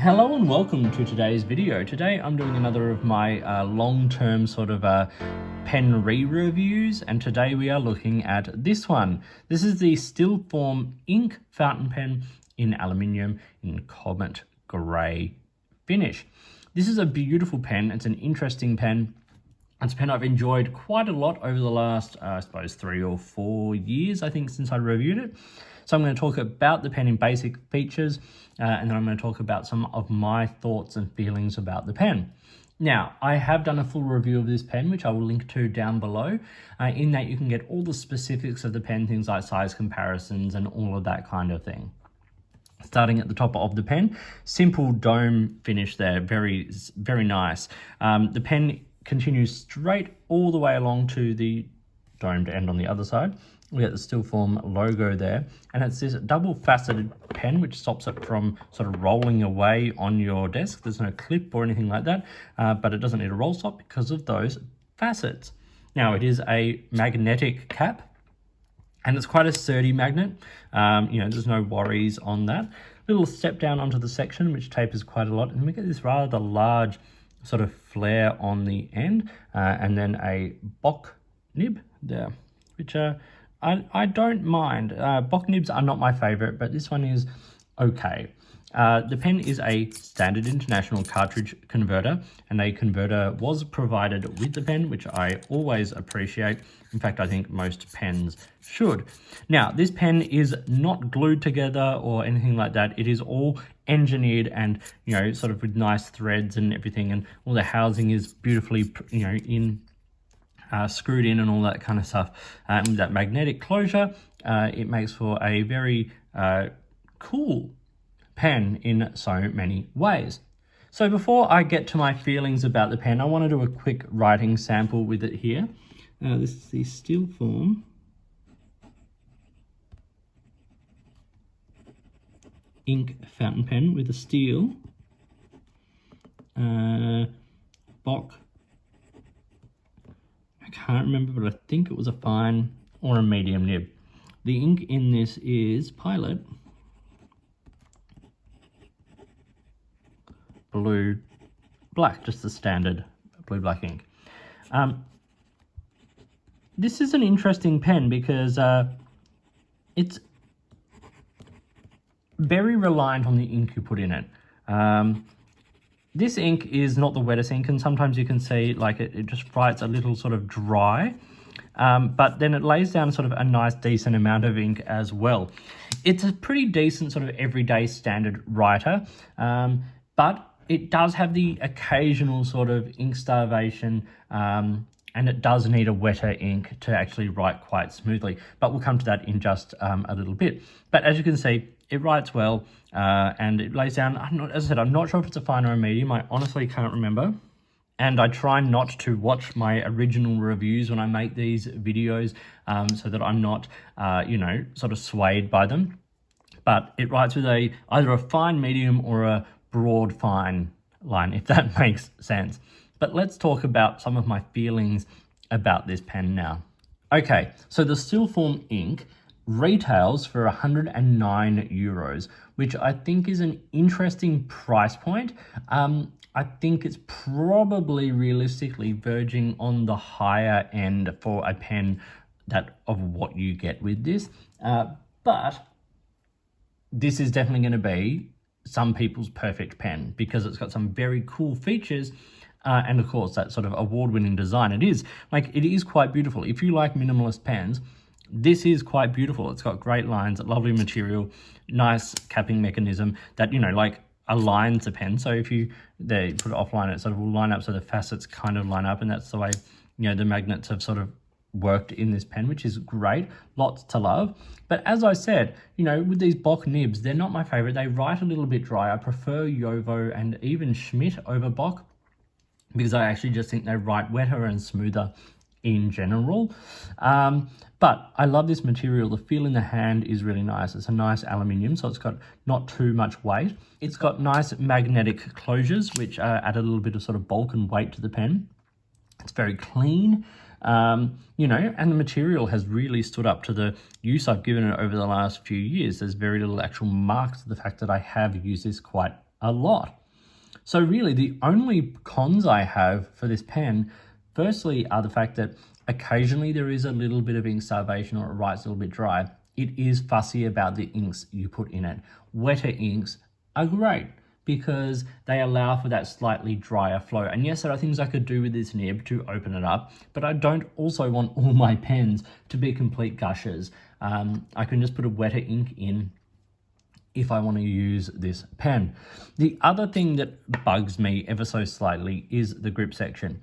Hello and welcome to today's video. Today I'm doing another of my long-term sort of pen re-reviews, and today we are looking at this one. This is the Stilform Ink Fountain Pen in aluminium in Comet Grey finish. This is a beautiful pen. It's an interesting pen. It's a pen I've enjoyed quite a lot over the last, I suppose, 3 or 4 years, I think, since I reviewed it. So I'm going to talk about the pen in basic features, and then I'm going to talk about some of my thoughts and feelings about the pen. Now, I have done a full review of this pen, which I will link to down below. In that you can get all the specifics of the pen, things like size comparisons and all of that kind of thing. Starting at the top of the pen, simple dome finish there, very, very nice. The pen continues straight all the way along to the domed end on the other side. We get the Stilform logo there, and it's this double faceted pen which stops it from sort of rolling away on your desk. There's no clip or anything like that, but it doesn't need a roll stop because of those facets. Now it is a magnetic cap, and it's quite a sturdy magnet. There's no worries on that. Little step down onto the section which tapers quite a lot, and we get this rather large sort of flare on the end, and then a Bock nib there, which I don't mind. Bock nibs are not my favorite, but this one is okay. The pen is a standard international cartridge converter, and a converter was provided with the pen, which I always appreciate. In fact, I think most pens should. Now, this pen is not glued together or anything like that. It is all engineered and, sort of with nice threads and everything, and all the housing is beautifully, screwed in and all that kind of stuff. With that magnetic closure, it makes for a very cool pen in so many ways. So before I get to my feelings about the pen, I want to do a quick writing sample with it here. This is the Stilform Ink Fountain Pen with a steel Bock. I can't remember, but I think it was a fine or a medium nib. The ink in this is Pilot Blue Black, just the standard blue black ink. This is an interesting pen because it's very reliant on the ink you put in it. This ink is not the wettest ink, and sometimes you can see like it just writes a little sort of dry, but then it lays down sort of a nice decent amount of ink as well. It's a pretty decent sort of everyday standard writer, but it does have the occasional sort of ink starvation, and it does need a wetter ink to actually write quite smoothly, but we'll come to that in just a little bit. But as you can see, it writes well, and it lays down, as I said, I'm not sure if it's a fine or a medium. I honestly can't remember. And I try not to watch my original reviews when I make these videos, so that I'm not, sort of swayed by them. But it writes with either a fine medium or a broad fine line, if that makes sense. But let's talk about some of my feelings about this pen now. Okay, so the Stilform Ink retails for €109, which I think is an interesting price point. I think it's probably realistically verging on the higher end for a pen of what you get with this. But this is definitely going to be some people's perfect pen because it's got some very cool features. And of course, that sort of award-winning design. It is quite beautiful. If you like minimalist pens, this is quite beautiful. It's got great lines, lovely material, nice capping mechanism that, aligns the pen. So if you put it offline, it sort of will line up so the facets kind of line up, and that's the way, the magnets have sort of worked in this pen, which is great. Lots to love. But as I said, with these Bock nibs, they're not my favorite. They write a little bit dry. I prefer Jowo and even Schmidt over Bock because I actually just think they write wetter and smoother in general. But I love this material. The feel in the hand is really nice. It's a nice aluminium, so it's got not too much weight. It's got nice magnetic closures, which add a little bit of sort of bulk and weight to the pen. It's very clean. And the material has really stood up to the use I've given it over the last few years. There's very little actual marks of the fact that I have used this quite a lot. So really the only cons I have for this pen, firstly, are the fact that occasionally there is a little bit of ink starvation or it writes a little bit dry. It is fussy about the inks you put in it. Wetter inks are great because they allow for that slightly drier flow. And yes, there are things I could do with this nib to open it up, but I don't also want all my pens to be complete gushers. I can just put a wetter ink in if I want to use this pen. The other thing that bugs me ever so slightly is the grip section.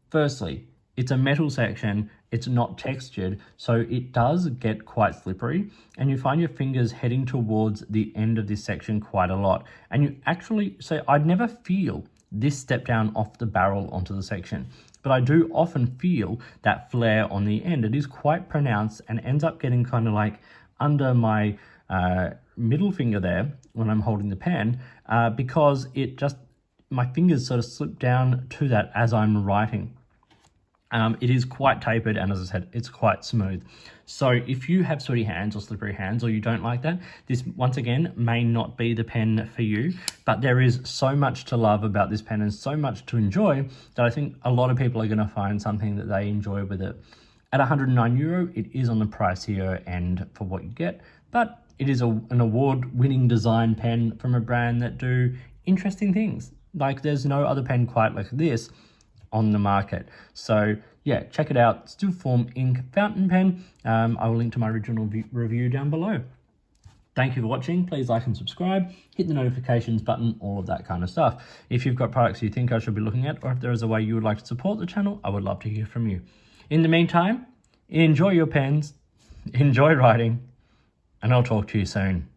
Firstly, it's a metal section, it's not textured, so it does get quite slippery, and you find your fingers heading towards the end of this section quite a lot. And you actually, so I'd never feel this step down off the barrel onto the section, but I do often feel that flare on the end. It is quite pronounced and ends up getting kind of like under my middle finger there when I'm holding the pen, because it just, my fingers sort of slip down to that as I'm writing. It is quite tapered, and as I said, it's quite smooth. So if you have sweaty hands or slippery hands, or you don't like that, this once again may not be the pen for you, but there is so much to love about this pen and so much to enjoy that I think a lot of people are going to find something that they enjoy with it. At €109, it is on the pricier end for what you get, but it is an award-winning design pen from a brand that do interesting things. Like, there's no other pen quite like this on the market. So yeah, check it out. Stilform Ink Fountain Pen. I will link to my original review down below. Thank you for watching. Please like and subscribe, hit the notifications button, all of that kind of stuff. If you've got products you think I should be looking at, or if there is a way you would like to support the channel, I would love to hear from you. In the meantime, enjoy your pens, enjoy writing, and I'll talk to you soon.